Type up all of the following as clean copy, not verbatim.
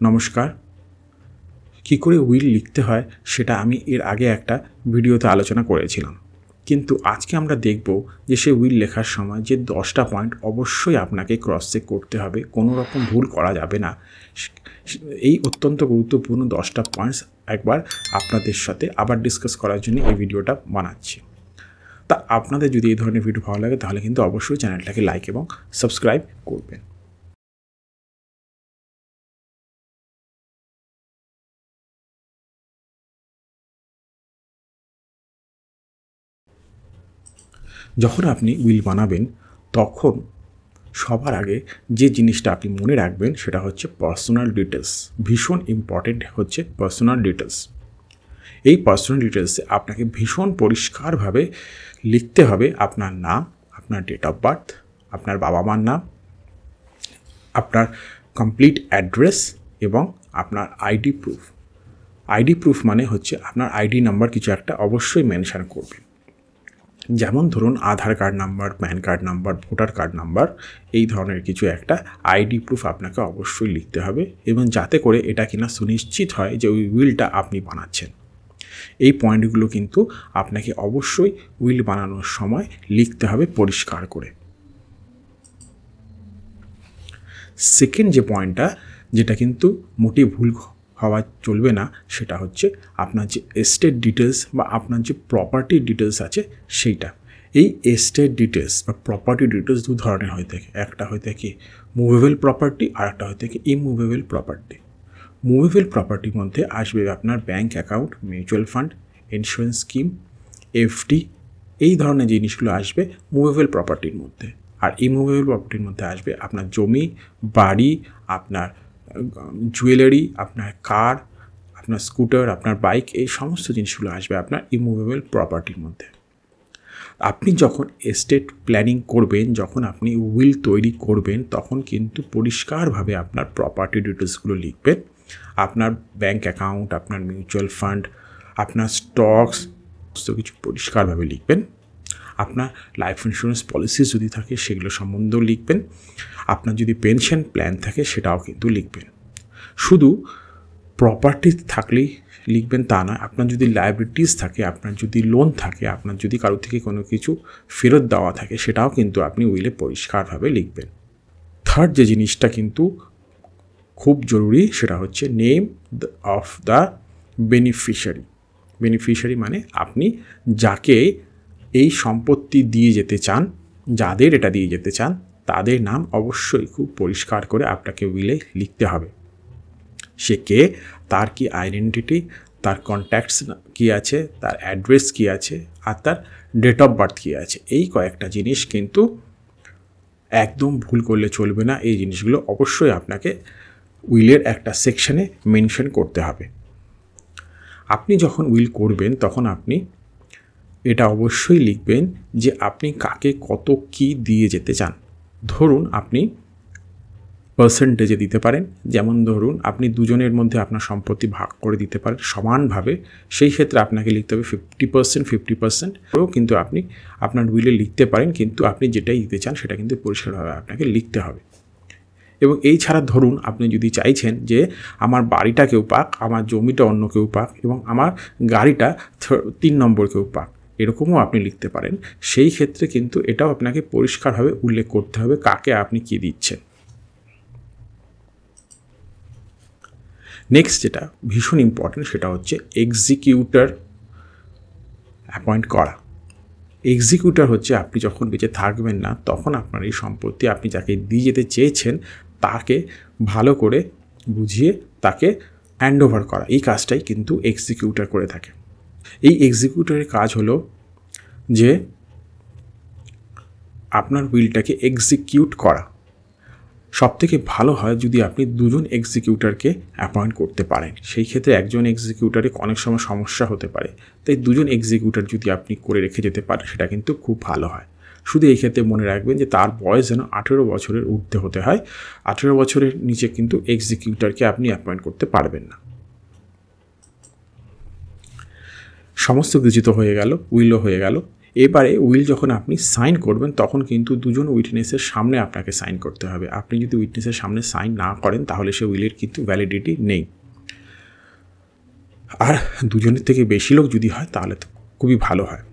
নমস্কার। কী করে উইল লিখতে হয় সেটা আমি এর আগে একটা ভিডিওতে আলোচনা করেছিলাম, কিন্তু আজকে আমরা দেখব যে সেই উইল লেখার সময় যে 10টা পয়েন্ট অবশ্যই আপনাকে ক্রস চেক করতে হবে, কোনো রকম ভুল করা যাবে না। এই অত্যন্ত গুরুত্বপূর্ণ 10টা পয়েন্টস একবার আপনাদের সাথে আবার ডিসকাস করার জন্য এই ভিডিওটা বানাচ্ছি। তা আপনাদের যদি এই ধরনের ভিডিও ভালো লাগে তাহলে কিন্তু অবশ্যই চ্যানেলটাকে লাইক এবং সাবস্ক্রাইব করবেন। যখন আপনি উইল বানাবেন তখন সবার আগে যে জিনিসটা আপনি মনে রাখবেন সেটা হচ্ছে পার্সোনাল ডিটেলস। ভীষণ ইম্পর্টেন্ট হচ্ছে পার্সোনাল ডিটেলস। এই পার্সোনাল ডিটেলসে আপনাকে ভীষণ পরিষ্কারভাবে লিখতে হবে আপনার নাম, আপনার ডেট অফ বার্থ, আপনার বাবা মার নাম, আপনার কমপ্লিট অ্যাড্রেস এবং আপনার আইডি প্রুফ। আইডি প্রুফ মানে হচ্ছে আপনার আইডি নাম্বার কিছু একটা অবশ্যই মেনশন করবেন। যেমন ধরুন Aadhaar card number, PAN card number, voter card number, এই ধরনের কিছু একটা আইডি প্রুফ আপনাকে অবশ্যই লিখতে হবে, এবং যাতে করে এটা কিনা সুনিশ্চিত হয় যে ওই উইলটা আপনি বানাচ্ছেন। এই পয়েন্টগুলো কিন্তু আপনাকে অবশ্যই উইল বানানোর সময় লিখতে হবে পরিষ্কার করে। সেকেন্ড যে পয়েন্টটা, যেটা কিন্তু মোটেই ভুল হওয়া চলবে না, সেটা হচ্ছে আপনার যে এস্টেট ডিটেলস বা আপনার যে প্রপার্টি ডিটেলস আছে সেইটা। এই এস্টেট ডিটেলস বা প্রপার্টি ডিটেলস দু ধরনের হয়ে থাকে। একটা হয়ে থাকে মুভেবল প্রপার্টি আর একটা হয়ে থাকে ইমুভেবল প্রপার্টি। মুভেবল প্রপার্টির মধ্যে আসবে আপনার bank account, mutual fund, insurance scheme, FD, এই ধরনের জিনিসগুলো আসবে মুভেবল প্রপার্টির মধ্যে। আর ইমুভেবল প্রপার্টির মধ্যে আসবে আপনার জমি, বাড়ি, আপনার জুয়েলারি, আপনার কার, আপনার স্কুটার, আপনার বাইক, এই সমস্ত জিনিসগুলো আসবে আপনার ইমুভেবল প্রপার্টির মধ্যে। আপনি যখন এস্টেট প্ল্যানিং করবেন, যখন আপনি উইল তৈরি করবেন, তখন কিন্তু পরিষ্কারভাবে আপনার প্রপার্টি ডিটেলসগুলো লিখবেন। আপনার ব্যাঙ্ক অ্যাকাউন্ট, আপনার মিউচুয়াল ফান্ড, আপনার স্টকস, সমস্ত কিছু পরিষ্কারভাবে লিখবেন। আপনার লাইফ ইন্স্যুরেন্স পলিসি যদি থাকে সেগুলো সম্বন্ধেও লিখবেন। আপনার যদি পেনশন প্ল্যান থাকে সেটাও কিন্তু লিখবেন। শুধু প্রপার্টি থাকলেই লিখবেন তা নয়, আপনার যদি লায়াবিলিটিস থাকে, আপনার যদি লোন থাকে, আপনার যদি কারোর থেকে কোনো কিছু ফেরত দেওয়া থাকে, সেটাও কিন্তু আপনি উইলে পরিষ্কারভাবে লিখবেন। থার্ড যে জিনিসটা কিন্তু খুব জরুরি সেটা হচ্ছে name of the beneficiary. Beneficiary মানে আপনি যাকে এই সম্পত্তি দিয়ে যেতে চান, যাদের এটা দিয়ে যেতে চান, তাদের নাম অবশ্যই খুব পরিষ্কার করে আপনাকে উইলে লিখতে হবে। সে কে, তার কি আইডেন্টিটি, তার কন্ট্যাক্টস কী আছে, তার অ্যাড্রেস কী আছে, আর তার ডেট অফ বার্থ কী আছে। এই কয়েকটা জিনিস কিন্তু একদম ভুল করলে চলবে না। এই জিনিসগুলো অবশ্যই আপনাকে উইলের একটা সেকশনে মেনশন করতে হবে। আপনি যখন উইল করবেন তখন আপনি এটা অবশ্যই লিখবেন যে আপনি কাকে কত কী দিয়ে যেতে চান। ধরুন আপনি পার্সেন্টেজে দিতে পারেন, যেমন ধরুন আপনি দুজনের মধ্যে আপনার সম্পত্তি ভাগ করে দিতে পারেন সমানভাবে, সেই ক্ষেত্রে আপনাকে লিখতে হবে 50%, 50%। কিন্তু আপনি আপনার উইলে লিখতে পারেন, কিন্তু আপনি যেটাই দিতে চান সেটা কিন্তু পরিষ্কারভাবে আপনাকে লিখতে হবে। এবং এই ছাড়া ধরুন আপনি যদি চাইছেন যে আমার বাড়িটা কেউ পাক, আমার জমিটা অন্য কেউ পাক, এবং আমার গাড়িটা 3 নম্বর কেউ পাক, এরকমও আপনি লিখতে পারেন। সেই ক্ষেত্রে কিন্তু এটাও আপনাকে পরিষ্কারভাবে উল্লেখ করতে হবে কাকে আপনি কী দিচ্ছেন। নেক্সট যেটা ভীষণ ইম্পর্টেন্ট সেটা হচ্ছে এক্সিকিউটর অ্যাপয়েন্ট করা। এক্সিকিউটর হচ্ছে আপনি যখন বেঁচে থাকবেন না তখন আপনার এই সম্পত্তি আপনি যাকে দিয়ে যেতে চেয়েছেন তাকে ভালো করে বুঝিয়ে তাকে হ্যান্ড ওভার করা। এই কাজটাই কিন্তু এক্সিকিউটর করে থাকে। এই এক্সিকিউটরের কাজ হলো যে আপনার উইলটাকে এক্সিকিউট করা। সবথেকে ভালো হয় যদি আপনি দুজন এক্সিকিউটরকে অ্যাপয়েন্ট করতে পারেন। সেই ক্ষেত্রে একজন এক্সিকিউটরে অনেক সময় সমস্যা হতে পারে, তাই দুজন এক্সিকিউটর যদি আপনি করে রেখে যেতে পারেন সেটা কিন্তু খুব ভালো হয়। শুধু এই ক্ষেত্রে মনে রাখবেন যে তার বয়স যেন 18 বছরের ঊর্ধ্বে হতে হয়। 18 বছরের নিচে কিন্তু এক্সিকিউটরকে আপনি অ্যাপয়েন্ট করতে পারবেন না। সমস্ত কিছু তো হয়ে গেল, উইলও হয়ে গেল। এবারে উইল যখন আপনি সাইন করবেন তখন কিন্তু দুজন উইটনেসের সামনে আপনাকে সাইন করতে হবে। আপনি যদি উইটনেসের সামনে সাইন না করেন তাহলে সে উইলের কিন্তু ভ্যালিডিটি নেই। আর দুজনের থেকে বেশি লোক যদি হয় তাহলে তো খুবই ভালো হয়।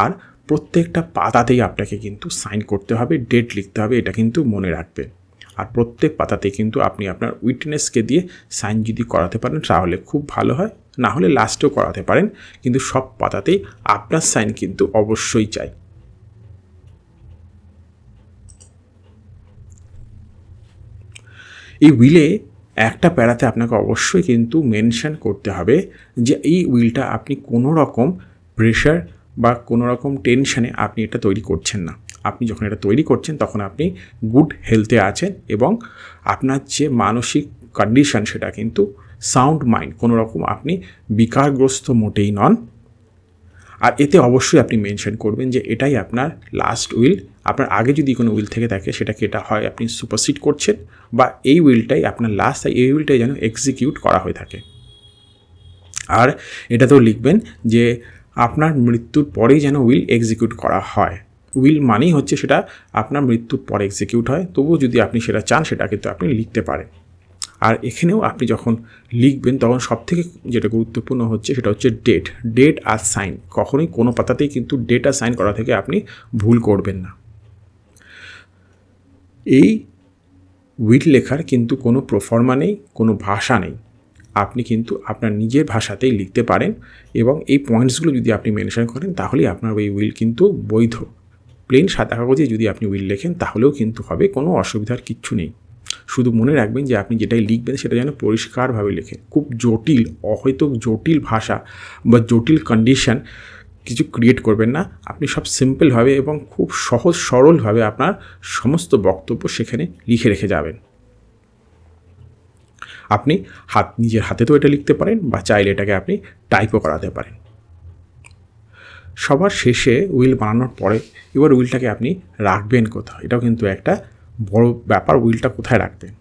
আর প্রত্যেকটা পাতাতেই আপনাকে কিন্তু সাইন করতে হবে, ডেট লিখতে হবে, এটা কিন্তু মনে রাখবেন। আর প্রত্যেক পাতাতে কিন্তু আপনি আপনার উইটনেসকে দিয়ে সাইন যদি করাতে পারেন তাহলে খুব ভালো হয়, না হলে লাস্টেও করাতে পারেন, কিন্তু সব পাতাতেই আপনার সাইন কিন্তু অবশ্যই চাই। এই উইলে একটা প্যারাতে আপনাকে অবশ্যই কিন্তু মেনশন করতে হবে যে এই উইলটা আপনি কোনো রকম প্রেশার বা কোনো রকম টেনশানে আপনি এটা তৈরি করছেন না। আপনি যখন এটা তৈরি করছেন তখন আপনি গুড হেলথে আছেন এবং আপনার যে মানসিক কন্ডিশন সেটা কিন্তু সাউন্ড মাইন্ড, কোনো রকম আপনি বিকারগ্রস্ত মোটেই নন। আর এতে অবশ্যই আপনি মেনশন করবেন যে এটাই আপনার লাস্ট উইল। আপনার আগে যদি কোনো উইল থেকে থাকে সেটাকে এটা হয় আপনি সুপারসিড করছেন, বা এই উইলটাই আপনার লাস্ট, তাই এই উইলটাই যেন এক্সিকিউট করা হয়ে থাকে। আর এটাতেও লিখবেন যে আপনার মৃত্যুর পরেই যেন উইল এক্সিকিউট করা হয়। উইল মানেই হচ্ছে সেটা আপনার মৃত্যুর পরে এক্সিকিউট হয়, তবুও যদি আপনি সেটা চান সেটা কিন্তু আপনি লিখতে পারেন। আর এখানেও আপনি যখন লিখবেন তখন সবথেকে যেটা গুরুত্বপূর্ণ হচ্ছে সেটা হচ্ছে ডেট আর সাইন। কখনোই কোনো পাতাতেই কিন্তু ডেট আর সাইন করা থেকে আপনি ভুল করবেন না। এই উইল লেখার কিন্তু কোনো প্রফর্মা নেই, কোনো ভাষা নেই, আপনি কিন্তু আপনার নিজের ভাষাতেই লিখতে পারেন এবং এই পয়েন্টসগুলো যদি আপনি মেনশন করেন তাহলেই আপনার ওই উইল কিন্তু বৈধ। প্লেন সাদা কাগজে যদি আপনি উইল লেখেন তাহলেও কিন্তু হবে, কোনো অসুবিধার কিচ্ছু নেই। শুধু মনে রাখবেন যে আপনি যেটাই লিখবেন সেটা যেন পরিষ্কারভাবে লেখেন। খুব জটিল, অহৈতুক জটিল ভাষা বা জটিল কন্ডিশন কিছু ক্রিয়েট করবেন না। আপনি সব সিম্পলভাবে এবং খুব সহজ সরলভাবে আপনার সমস্ত বক্তব্য সেখানে লিখে রেখে যাবেন। আপনি নিজের হাতে তো এটা লিখতে পারেন, বা চাইলে এটাকে আপনি টাইপও করাতে পারেন। সবার শেষে উইল বানানোর পরে এবার উইলটাকে আপনি রাখবেন কোথাও, এটাও কিন্তু একটা বড় ব্যাপার। উইলটা কোথায় রাখবেন?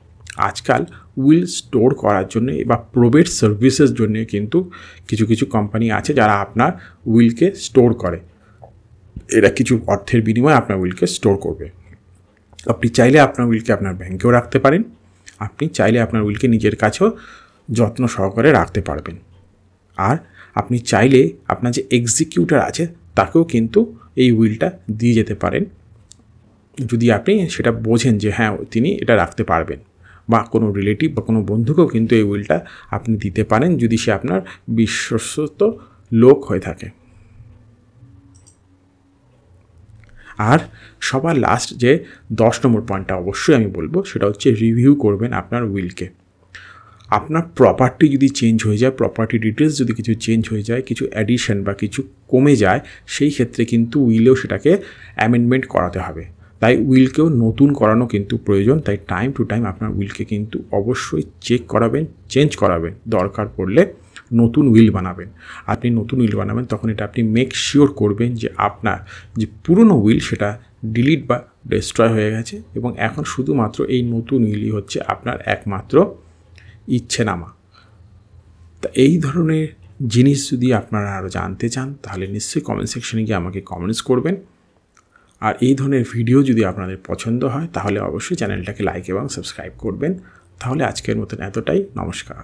আজকাল উইল স্টোর করার জন্য বা প্রবেট সার্ভিসের জন্য কিন্তু কিছু কিছু কোম্পানি আছে যারা আপনার উইলকে স্টোর করে। এরা কিছু অর্থের বিনিময়ে আপনার উইলকে স্টোর করবে। আপনি চাইলে আপনার উইলকে আপনার ব্যাংকেও রাখতে পারেন, আপনি চাইলে আপনার উইলকে নিজের কাছেও যত্ন সহকারে রাখতে পারবেন। আর আপনি চাইলে আপনার যে এক্সিকিউটর আছে তাকেও কিন্তু এই উইলটা দিয়ে যেতে পারেন, যদি আপনি সেটা বোঝেন যে হ্যাঁ তিনি এটা রাখতে পারবেন। বা কোনো রিলেটিভ বা কোনো বন্ধুকেও কিন্তু এই উইলটা আপনি দিতে পারেন যদি সে আপনার বিশ্বস্ত লোক হয়ে থাকে। আর সবার লাস্ট যে 10 নম্বর পয়েন্টটা অবশ্যই আমি বলবো সেটা হচ্ছে রিভিউ করবেন আপনার উইলকে। আপনার প্রপার্টি যদি চেঞ্জ হয়ে যায়, প্রপার্টি ডিটেলস যদি কিছু চেঞ্জ হয়ে যায়, কিছু অ্যাডিশন বা কিছু কমে যায়, সেই ক্ষেত্রে কিন্তু উইলেও সেটাকে অ্যামেন্ডমেন্ট করাতে হবে। তাই উইলকেও নতুন করানো কিন্তু প্রয়োজন। তাই টাইম টু টাইম আপনার উইলকে কিন্তু অবশ্যই চেক করাবেন, চেঞ্জ করাবেন, দরকার পড়লে নতুন উইল বানাবেন। আপনি নতুন উইল বানাবেন তখন এটা আপনি মেক শিওর করবেন যে আপনার যে পুরনো উইল সেটা ডিলিট বা ডিস্ট্রয় হয়ে গেছে এবং এখন শুধুমাত্র এই নতুন উইলই হচ্ছে আপনার একমাত্র ইচ্ছেনামা। তা এই ধরনের জিনিস যদি আপনারা আরও জানতে চান তাহলে নিশ্চয়ই কমেন্ট সেকশনে গিয়ে আমাকে কমেন্টস করবেন। আর এই ধরনের ভিডিও যদি আপনাদের পছন্দ হয় তাহলে অবশ্যই চ্যানেলটাকে লাইক এবং সাবস্ক্রাইব করবেন। তাহলে আজকের মতন এতটাই, নমস্কার।